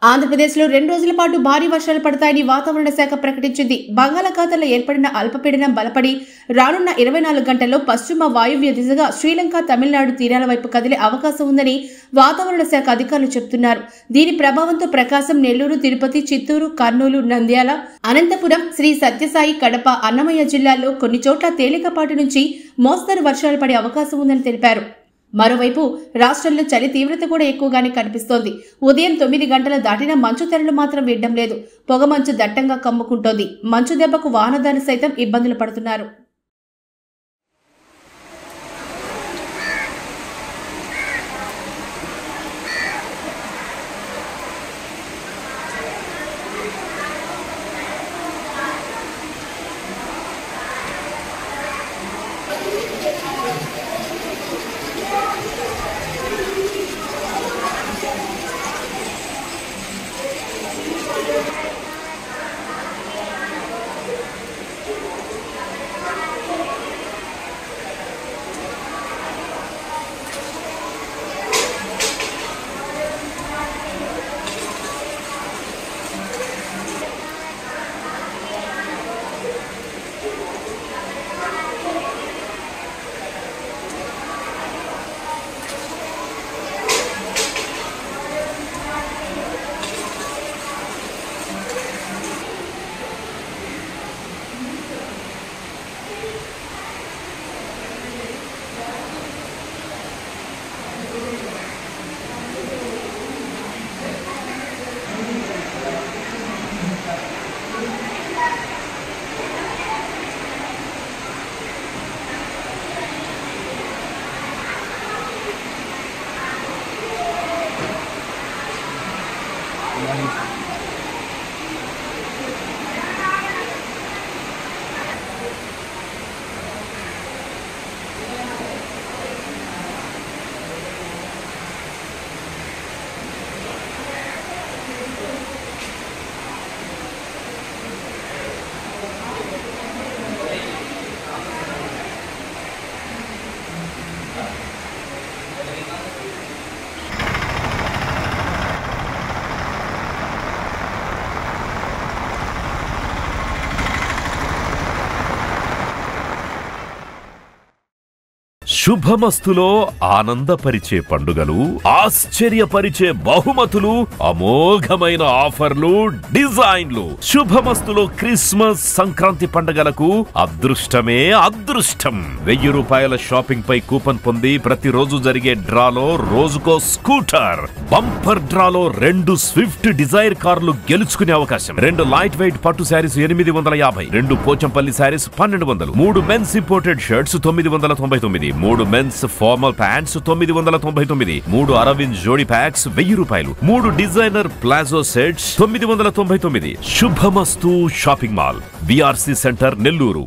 ఆంధ్రప్రదేశ్లో 2 రోజుల పాటు భారీ వర్షాలు పడతాయని వాతావరణ శాఖ ప్రకటించింది. బంగాళాఖాతంలో ఏర్పడిన అల్పపీడనం బలపడి రానున్న 24 గంటల్లో పశ్చిమ వాయువ్య దిశగా శ్రీలంక, తమిళనాడు తీరాల వైపు కదిలే అవకాశం ఉందని వాతావరణ శాఖ అధికారులు చెబుతున్నారు. దీని ప్రభావంతో ప్రకాశం, నెల్లూరు, తిరుపతి, చిత్తూరు, కర్నూలు, నంద్యాల, అనంతపురం, శ్రీ సత్యసాయి, కడప, అన్నమయ్య జిల్లాల్లో కొన్ని చోట్ల తేలికపాటి నుంచి మోస్తరు వర్షాలు పడే అవకాశం ఉందని తెలిపారు. మరోవైపు రాష్ట్రంలో చలి తీవ్రత కూడా ఎక్కువగానే కనిపిస్తోంది. ఉదయం 9 గంటలు దాటినా మంచు తెరలు మాత్రం వీడడం లేదు. పొగమంచు దట్టంగా కమ్ముకుంటోంది. మంచు దెబ్బకు వాహనదారులు సైతం ఇబ్బందులు పడుతున్నారు. శుభమస్తులో ఆనందపరిచే పండుగలు, ఆశ్చర్యపరిచే బహుమతులు, అమోఘమైన ఆఫర్లు, డిజైన్లు. శుభమస్తులో క్రిస్మస్, సంక్రాంతి పండుగలకు అదృష్టమే అదృష్టం. 1000 రూపాయల షాపింగ్ పై కూపన్ పొంది ప్రతిరోజు జరిగే డ్రాలో రోజుకో స్కూటర్, బంపర్ డ్రాలో 2 స్విఫ్ట్ డిజైర్ కార్లు గెలుచుకునే అవకాశం. 2 లైట్ వెయిట్ పట్టు saris 850, 2 Pochampalli saris 1200, 3 men's imported shirts 999, 3 men's formal pants 999, 3 Arvind జోడీ ప్యాక్స్ 1000 రూపాయలు, 3 డిజైనర్ ప్లాజో సెట్స్ 999. శుభమస్తు shopping mall, BRC centre, Nellore.